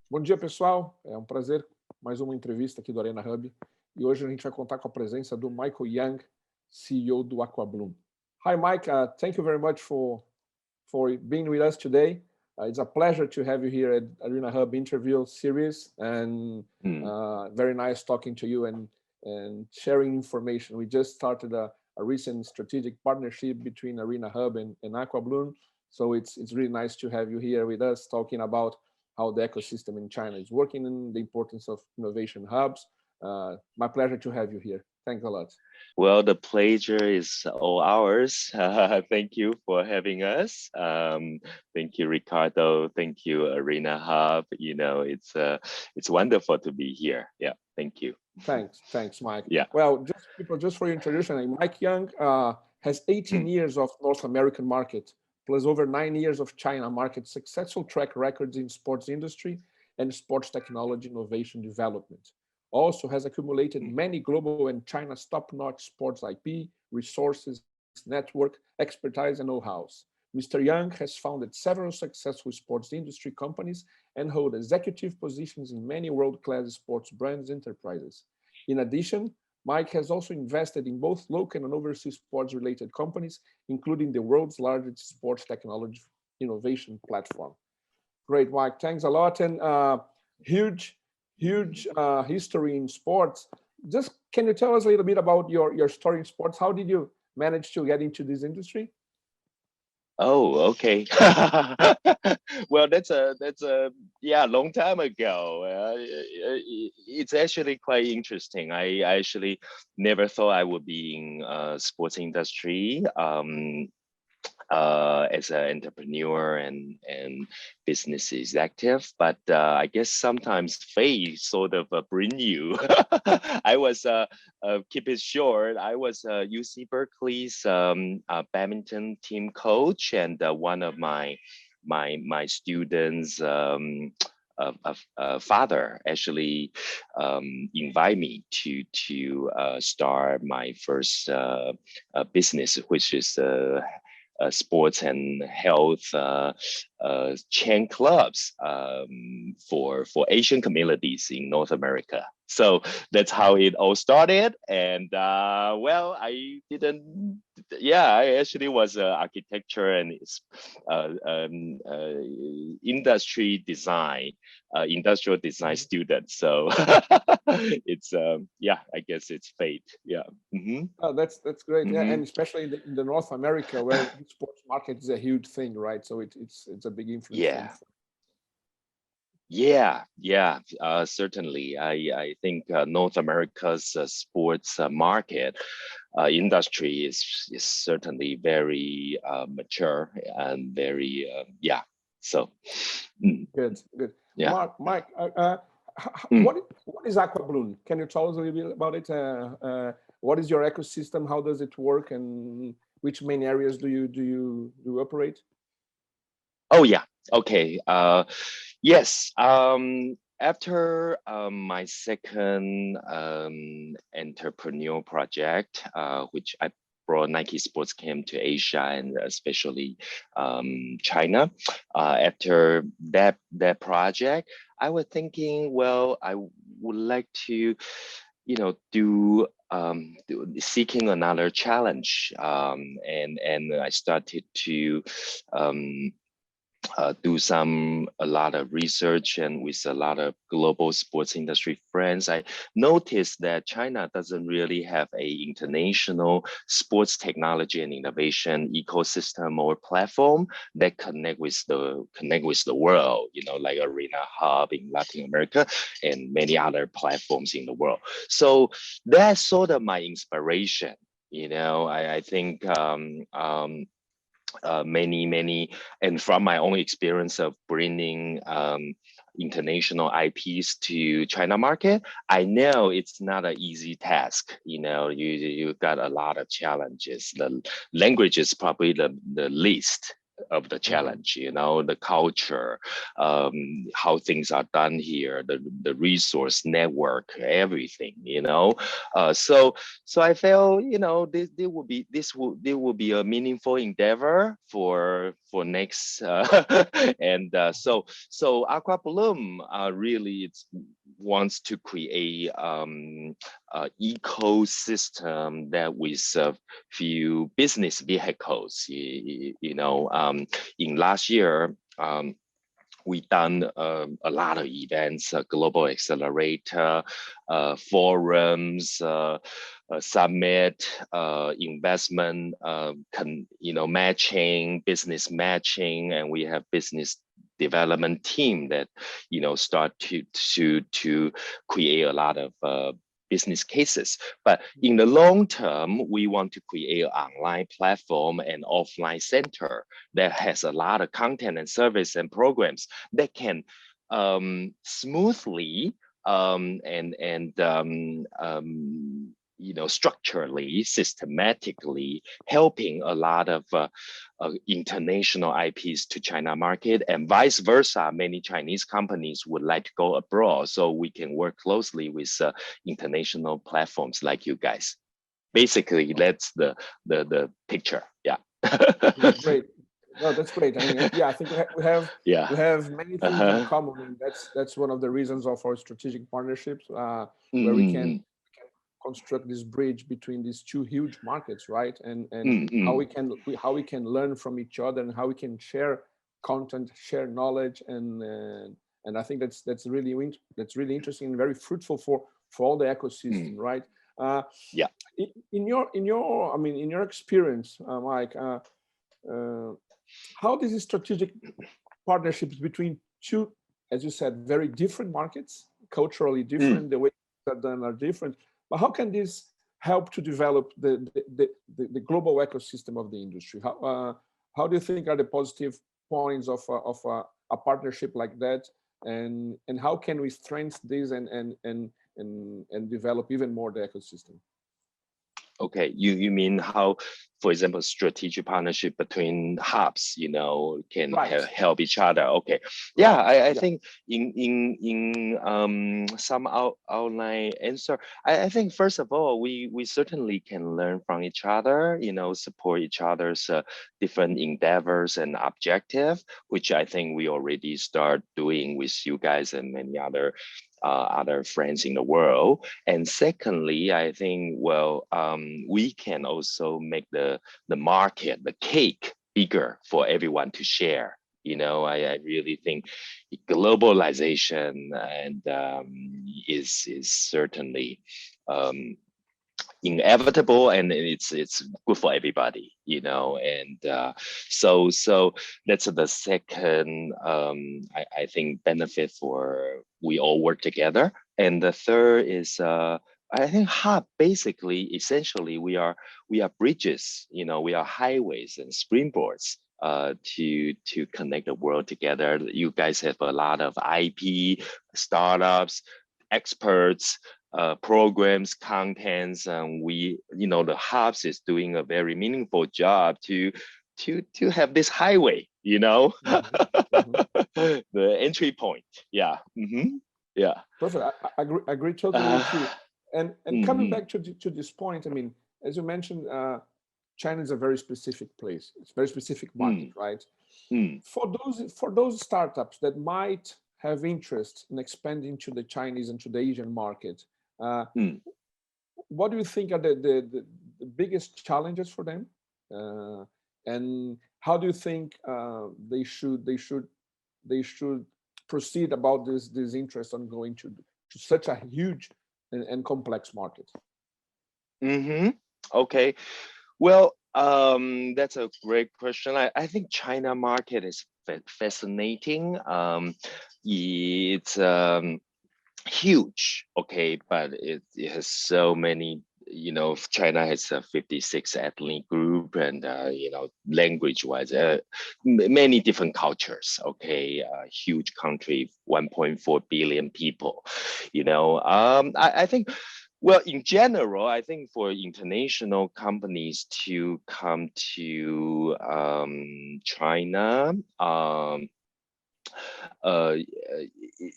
Bom dia, pessoal. É um prazer, mais uma entrevista aqui do Arena Hub. E hoje a gente vai contar com a presença do Michael Young, CEO do AquaBloom. Hi, Mike. Thank you very much for being with us today. It's a pleasure to have you here at Arena Hub interview series, and very nice talking to you and sharing information. We just started a recent strategic partnership between Arena Hub and AquaBloom. So it's really nice to have you here with us talking about how the ecosystem in China is working and the importance of innovation hubs. My pleasure to have you here. Thanks a lot. Well, the pleasure is all ours. Thank you for having us. Thank you, Ricardo. Thank you, Arena Hub. You know, it's wonderful to be here. Yeah, thank you. Thanks, Mike. Yeah. Well, just for your introduction, Mike Young has 18 years of North American market, plus over 9 years of China market, successful track records in sports industry and sports technology innovation development. Also has accumulated many global and China's top-notch sports IP, resources, network, expertise, and know-hows. Mr. Young has founded several successful sports industry companies and hold executive positions in many world-class sports brands enterprises. In addition, Mike has also invested in both local and overseas sports-related companies, including the world's largest sports technology innovation platform. Great, Mike. Thanks a lot. And huge history in sports. Just can you tell us a little bit about your story in sports? How did you manage to get into this industry? Oh, okay. Well, that's a long time ago. It's actually quite interesting. I actually never thought I would be in sports industry. As an entrepreneur and business executive, but I guess sometimes fate sort of bring you. I was keep it short. I was UC Berkeley's badminton team coach, and one of my students' father actually invited me to start my first business, which is sports and health chain clubs for Asian communities in North America. So that's how it all started. And well, I actually was an architecture and industrial design student. So it's I guess it's fate. Yeah. Oh, that's great. Yeah, and especially in the North America, where the sports market is a huge thing, right? So it's a big influence. Certainly. I think North America's sports market industry is certainly very mature and very So good. Yeah. Mike, what is AquaBloom? Can you tell us a little bit about it? What is your ecosystem? How does it work? And which main areas do you operate? Oh yeah. Okay. Yes. After my second entrepreneurial project, which I brought Nike Sports Camp to Asia and especially China. After that project, I was thinking, well, I would like to, do seeking another challenge, and I started to do a lot of research, and with a lot of global sports industry friends, I noticed that China doesn't really have a international sports technology and innovation ecosystem or platform that connect with the world, like Arena Hub in Latin America and many other platforms in the world. So that's sort of my inspiration. I think many, and from my own experience of bringing international IPs to China market, I know it's not an easy task. You got a lot of challenges. The language is probably the least. of the challenge, you know, the culture, how things are done here, the resource network, everything, you know. So I felt, you know, this will be a meaningful endeavor for next, and so AquaBloom really wants to create ecosystem that we serve few business vehicles, you know. In last year, we done a lot of events, global accelerator, forums, summit, investment, you know, matching, business matching, and we have business development team that, you know, start to create a lot of business cases. But in the long term, we want to create an online platform and offline center that has a lot of content and service and programs that can smoothly you know, structurally, systematically helping a lot of international IPs to China market, and vice versa. Many Chinese companies would like to go abroad, so we can work closely with international platforms like you guys. Basically, that's the picture. Yeah. That's great. No, that's great. I mean, yeah, I think we have many things in common, and that's one of the reasons of our strategic partnerships, where we can construct this bridge between these two huge markets, right? And how we can learn from each other, and how we can share content, share knowledge, and I think that's really interesting and very fruitful for all the ecosystem, right? Yeah. In your experience, Mike, how these strategic partnerships between two, as you said, very different markets, culturally different, the way that done are different, but how can this help to develop the global ecosystem of the industry? How do you think are the positive points of a partnership like that, and how can we strengthen this and develop even more the ecosystem? Okay, you mean how, for example, strategic partnership between hubs, you know, can help each other? Okay, yeah, I think in some outline answer, I think first of all, we certainly can learn from each other, you know, support each other's different endeavors and objective, which I think we already start doing with you guys and many other friends in the world. And secondly, I think, well, we can also make the market, the cake, bigger for everyone to share. You know, I really think globalization and is certainly inevitable, and it's good for everybody, you know. And so that's the second I think benefit for we all work together. And the third is I think hub, basically, essentially we are bridges, you know, we are highways and springboards to connect the world together. You guys have a lot of IP, startups, experts, programs, contents, and we, you know, the hubs is doing a very meaningful job to have this highway, you know, the entry point. Yeah. Yeah. Perfect. I agree totally with you. And coming back to this point, I mean, as you mentioned, China is a very specific place. It's a very specific market, right? For those startups that might have interest in expanding to the Chinese and to the Asian market, what do you think are the biggest challenges for them, and how do you think they should proceed about this interest on going to such a huge and complex market? Okay, well, that's a great question. I think China market is fascinating. It's huge, okay, but it has so many, you know, China has a 56 ethnic group, and you know, language wise, many different cultures, okay, huge country, 1.4 billion people, you know. I think Well, in general, I think for international companies to come to China,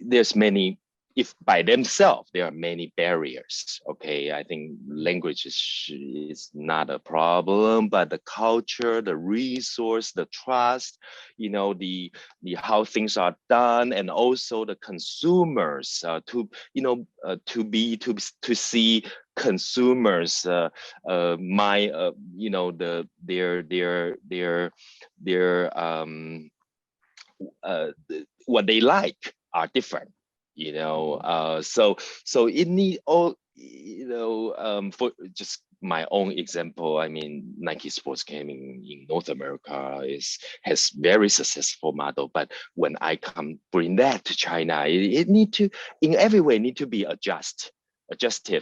there's many, if by themselves, there are many barriers. Okay, I think language is not a problem, but the culture, the resource, the trust, you know, the how things are done, and also the consumers to see consumers you know, what they like are different, you know. So it need all, you know, for just my own example, I mean, Nike Sports came in North America has very successful model, but when I bring that to China, it need to, in every way, need to be adjusted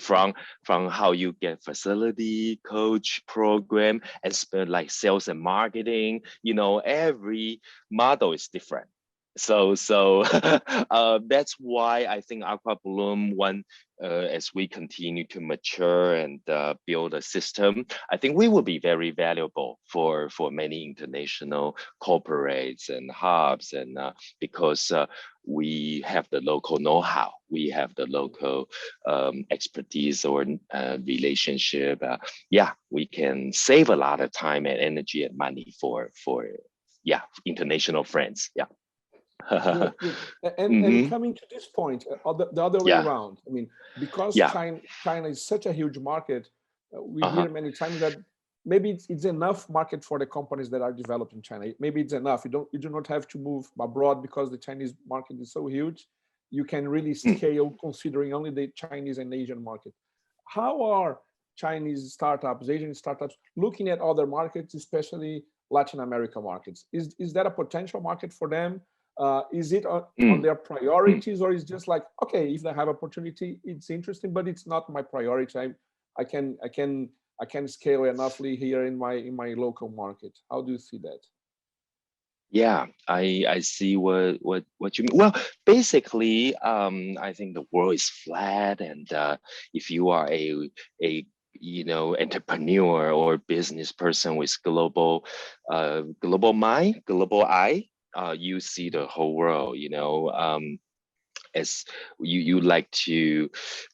from how you get facility, coach, program, and spend like sales and marketing. You know, every model is different. So that's why I think AquaBloom, as we continue to mature and build a system, I think we will be very valuable for many international corporates and hubs, and because we have the local know-how, we have the local expertise or relationship. Yeah, we can save a lot of time and energy and money for international friends. Yeah. Good, good. And coming to this point, the other way around. I mean, because China is such a huge market, we hear many times that maybe it's enough market for the companies that are developed in China. Maybe it's enough. You do not have to move abroad because the Chinese market is so huge. You can really scale considering only the Chinese and Asian market. How are Chinese startups, Asian startups looking at other markets, especially Latin America markets? Is that a potential market for them? Is it on their priorities, or is just like, okay, if they have opportunity, it's interesting, but it's not my priority. I can scale enoughly here in my local market. How do you see that? Yeah, I see what you mean. Well, basically, I think the world is flat, and if you are a you know, entrepreneur or business person with global mind, global eye, you see the whole world, you know. As you like to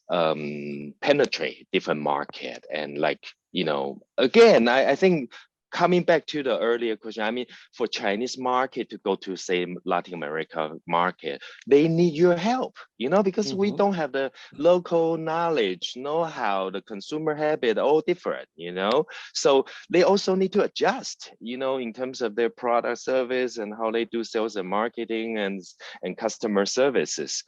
penetrate different market, and like, you know, again, I think coming back to the earlier question, I mean, for Chinese market to go to, say, Latin America market, they need your help, you know, because we don't have the local knowledge, know-how, the consumer habit, all different, you know. So they also need to adjust, you know, in terms of their product service and how they do sales and marketing and customer services.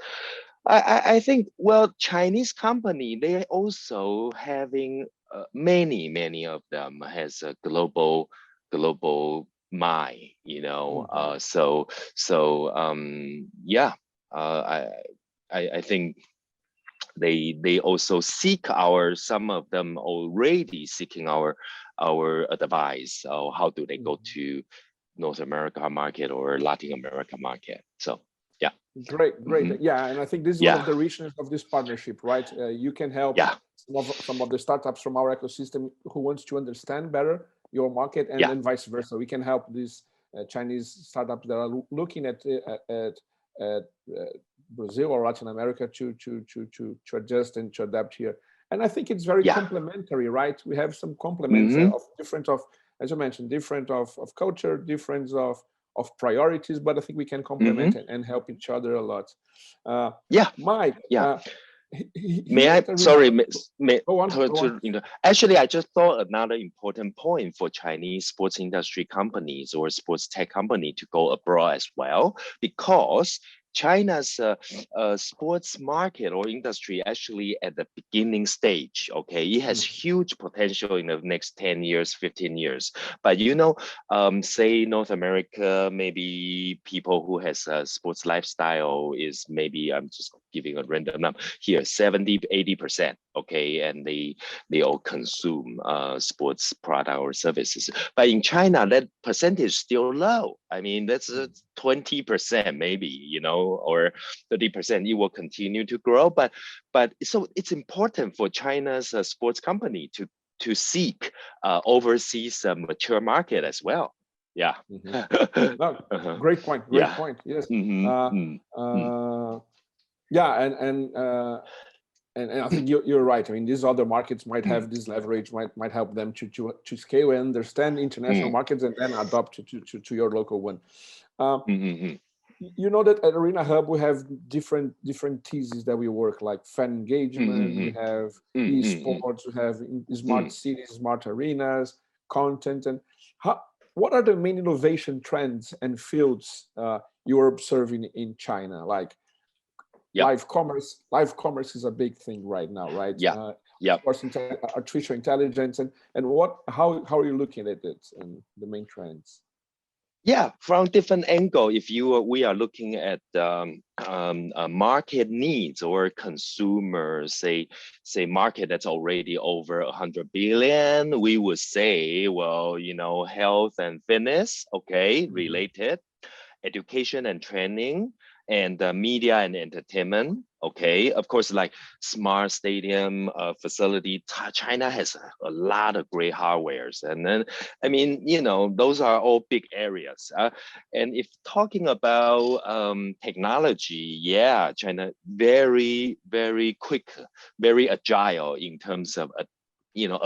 I think, well, Chinese company, they also having many of them has a global mind, you know. Yeah, I think they also seek some of them already seeking our advice. So how do they go to North America market or Latin America market? So yeah. Great. Yeah, and I think this is one of the richness of this partnership, right? You can help some of the startups from our ecosystem who wants to understand better your market, and then vice versa. We can help these Chinese startups that are looking at Brazil or Latin America to adjust and to adapt here. And I think it's very complementary, right? We have some complements of different of, as you mentioned, different of culture, difference of priorities, but I think we can complement and help each other a lot. Mike. May I? Sorry, go on. Actually, I just thought another important point for Chinese sports industry companies or sports tech company to go abroad as well, because China's sports market or industry actually at the beginning stage. Okay, it has huge potential in the next 10 years, 15 years. But you know, say North America, maybe people who has a sports lifestyle is maybe, I'm just giving a random number here, 70-80%. Okay, and they all consume sports product or services. But in China, that percentage is still low. I mean, that's 20% maybe, you know. or 30%, it will continue to grow. But so it's important for China's sports company to seek overseas mature market as well. Yeah. No, great point. Great point. Yes. Yeah, and I think you're right. I mean, these other markets might have this leverage, might help them to scale and understand international markets and then adopt to your local one. You know that at Arena Hub we have different theses that we work, like fan engagement, we have esports, we have smart cities, smart arenas, content, and what are the main innovation trends and fields you are observing in China? Like live commerce is a big thing right now, right? Of course, artificial intelligence, and how are you looking at it and the main trends? Yeah, from different angle, if we are looking at market needs or consumers, say market that's already over 100 billion, we would say, well, you know, health and fitness, okay, related, education and training, and media and entertainment. Okay, of course, like smart stadium facility. China has a lot of great hardwares, and then I mean, you know, those are all big areas. And if talking about technology, yeah, China very quick, very agile in terms of you know,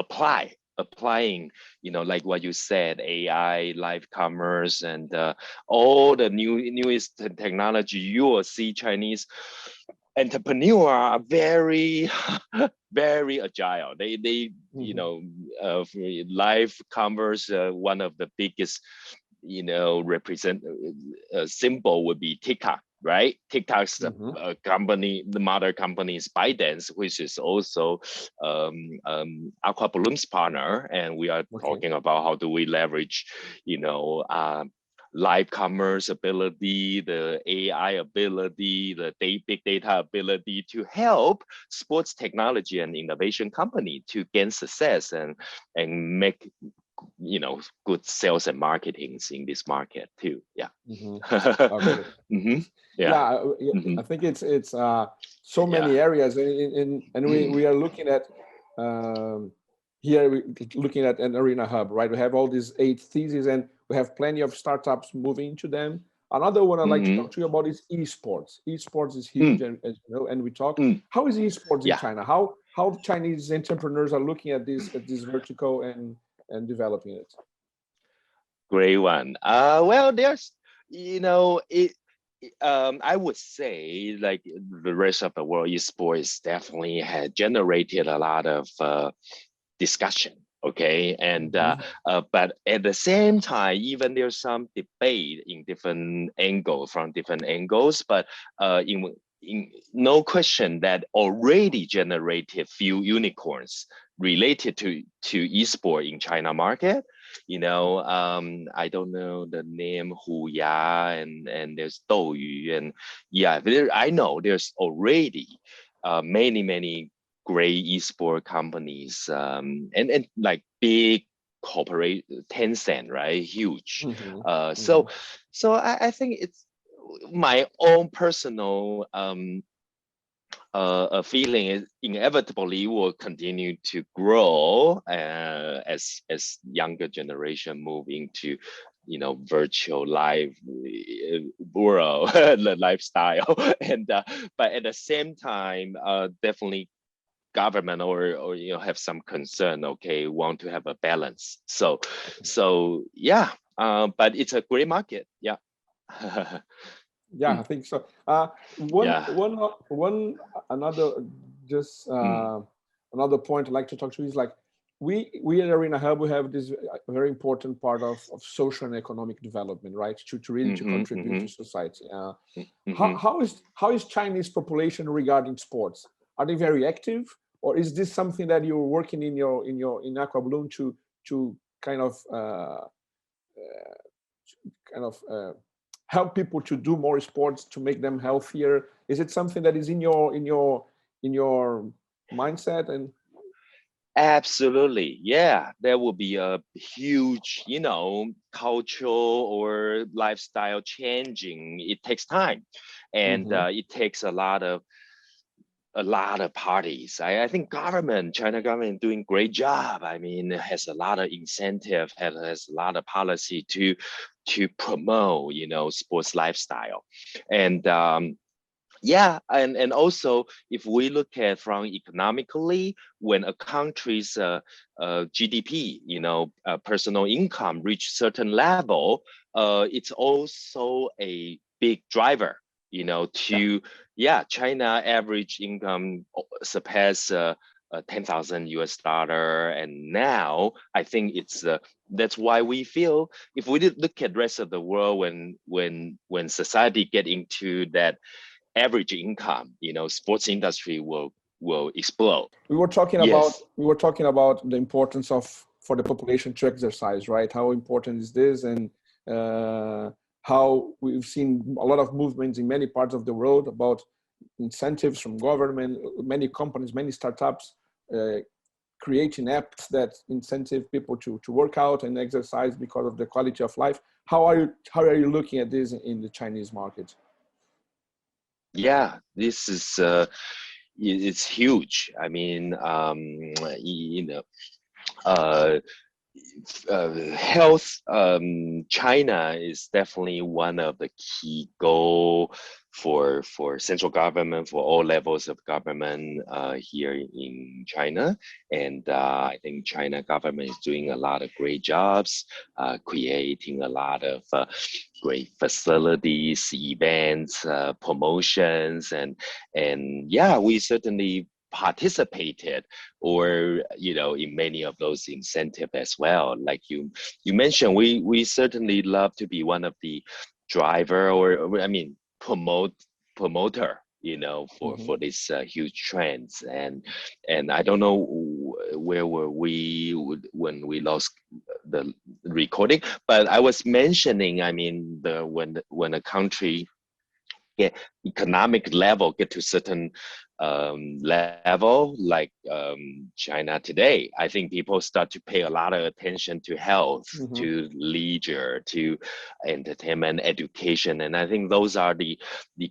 applying, you know, like what you said, AI, live commerce, and all the newest technology. You will see Chinese entrepreneurs are very agile. They you know, live commerce, one of the biggest, you know, represent symbol would be TikTok. Right, TikTok's company, the mother company is ByteDance, which is also AquaBloom's partner, and we are talking about how do we leverage, you know, live commerce ability, the AI ability, the big data ability to help sports technology and innovation company to gain success and make, you know, good sales and marketing in this market too. Yeah. Okay. I think it's so many areas, and we are looking at here, looking at an Arena Hub, right? We have all these 8 theses, and we have plenty of startups moving into them. Another one I'd like to talk to you about is esports. Esports is huge, and as you know, and we talk. How is esports in China? How Chinese entrepreneurs are looking at this vertical and developing it? Great one. Well, there's, you know, I would say, like the rest of the world, esports definitely had generated a lot of discussion. Okay, and but at the same time, even there's some debate in different angles, from different angles, but in no question that already generated few unicorns related to esport in China market. You know, I don't know the name Hu Ya, and there's Dou Yu, and yeah, I know there's already many great esport companies, and like big corporate, Tencent, right? Huge. So I think it's my own personal feeling is inevitably will continue to grow as younger generation move into, you know, virtual live world, the lifestyle, and but at the same time, definitely government or you know, have some concern, okay, want to have a balance. So yeah, but it's a great market. Yeah. Yeah, I think so. Another just another point I'd like to talk to you is like we at Arena Hub, we have this very important part of social and economic development, right? To really to contribute to society. How is Chinese population regarding sports? Are they very active, or is this something that you're working in AquaBloom to kind of help people to do more sports, to make them healthier? Is it something that is in your mindset? And Absolutely. Yeah, there will be a huge, cultural or lifestyle changing. It takes time, and it takes a lot of parties. I think China government doing great job. I mean, it has a lot of incentive, has a lot of policy to promote, sports lifestyle. And yeah, and also if we look at from economically, when a country's GDP, personal income reach certain level, it's also a big driver, to China average income surpass 10,000 US dollar, and now I think it's that's why we feel if we did look at rest of the world, when society get into that average income, sports industry will explode. We were talking Yes. about the importance for the population to exercise, right? How important is this, and how we've seen a lot of movements in many parts of the world about incentives from government, many companies, many startups creating apps that incentive people to work out and exercise because of the quality of life. How are you looking at this in the Chinese market? Yeah, this is it's huge. I mean, health, China is definitely one of the key goal for central government, for all levels of government here in China. And I think China government is doing a lot of great jobs, creating a lot of great facilities, events, promotions, and yeah, we certainly participated, or in many of those incentives as well. Like you mentioned, we certainly love to be one of the driver, or I mean promoter, for these huge trends. And I don't know where were we when we lost the recording, but I was mentioning, I mean, when a country economic level get to certain level, like China today, I think people start to pay a lot of attention to health, to leisure, to entertainment, education. And I think those are the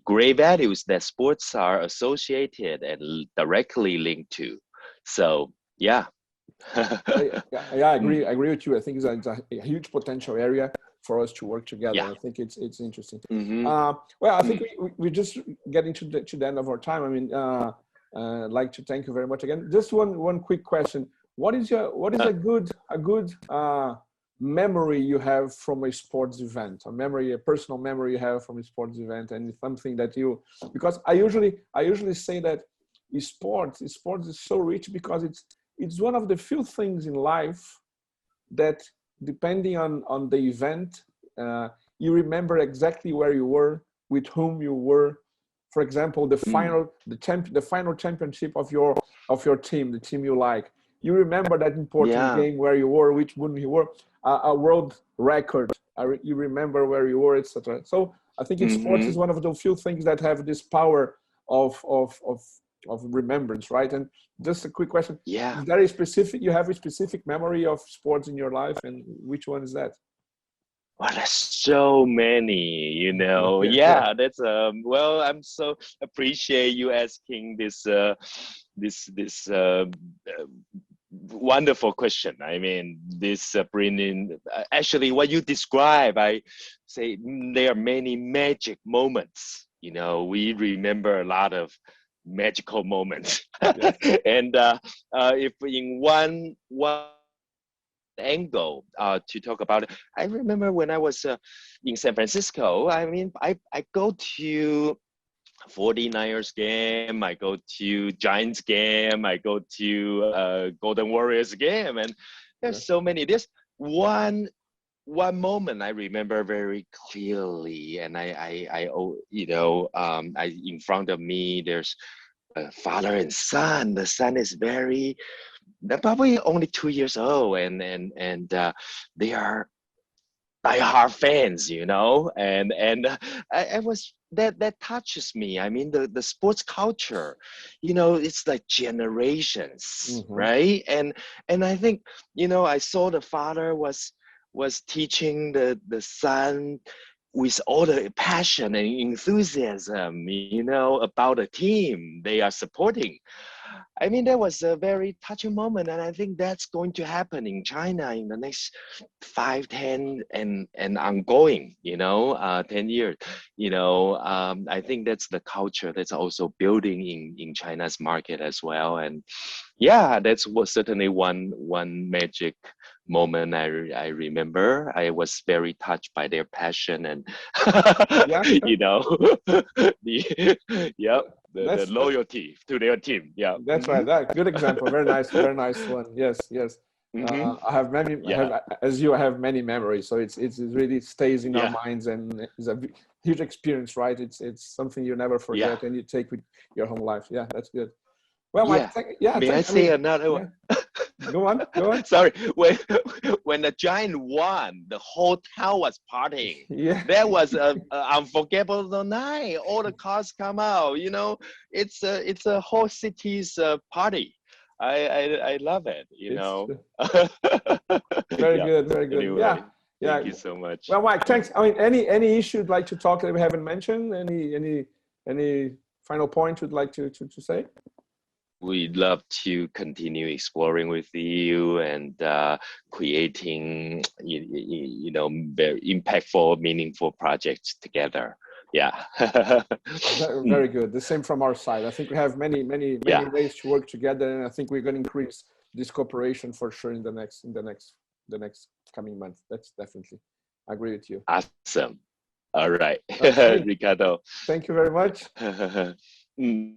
great values that sports are associated and directly linked to. So yeah. I agree with you. I think it's a huge potential area for us to work together. Yeah. I think it's interesting. Well, I think we just getting to the end of our time. I mean, I'd like to thank you very much again. Just one quick question: what is a good memory you have from a sports event? A personal memory you have from a sports event, and something that because I usually say that sports is so rich because it's one of the few things in life that, depending on the event, you remember exactly where you were, with whom you were. For example, the final championship of your team, the team you like. You remember that important game where you were, which one you were, a world record. You remember where you were, etc. So I think sports is one of the few things that have this power of remembrance, right? And just a quick question: is there you have a specific memory of sports in your life, and which one is that? Well, there's so many, Yeah, that's well, I'm so appreciate you asking this wonderful question. I mean, this bringing actually what you describe, I say there are many magic moments. We remember a lot of magical moments. And if in one angle to talk about it, I remember when I was in San Francisco. I mean, I go to 49ers game, I go to Giants game, I go to Golden Warriors game, and there's so many. There's one moment I remember very clearly, and I in front of me there's a father and son. The son is they're probably only 2 years old, and they are diehard fans, you know, and I was that touches me. I mean, the sports culture, you know, it's like generations, right? And I think, you know, I saw the father was teaching the son with all the passion and enthusiasm, you know, about the team they are supporting. I mean, that was a very touching moment, and I think that's going to happen in China in the next 5, 10, and ongoing. You know, 10 years. You know, I think that's the culture that's also building in China's market as well. And yeah, that's was certainly one magic moment I remember. I was very touched by their passion and Yeah, you know the yeah the that's loyalty to their team. Yeah. that's right. That good example. Very nice one. Yes, yes. I have many. I Yeah. have, as you, I have many memories. So it really stays in our Yeah. minds, and it's a huge experience, right? It's something you never Yeah. forget, and you take with your home life. Yeah, that's good. Well, Mike, Yeah. May I thank. I say mean, another yeah. one? Go on, go on. Sorry, when the Giant won, the whole town was partying. Yeah, That was a unforgettable night. All the cars come out. You know, it's a whole city's party. I love it. You it's know. very Yeah. good, very good. Anyway, Yeah, thank yeah. you so much. Well, Mike, thanks. I mean, any issue you'd like to talk that we haven't mentioned? Any final point you'd like to say? We'd love to continue exploring with you and creating, you know, very impactful, meaningful projects together. Yeah. Very good. The same from our side. I think we have many Yeah. ways to work together, and I think we're going to increase this cooperation for sure in the next coming month. That's definitely. I agree with you. Awesome. All right. Okay. Ricardo. Thank you very much. Mm.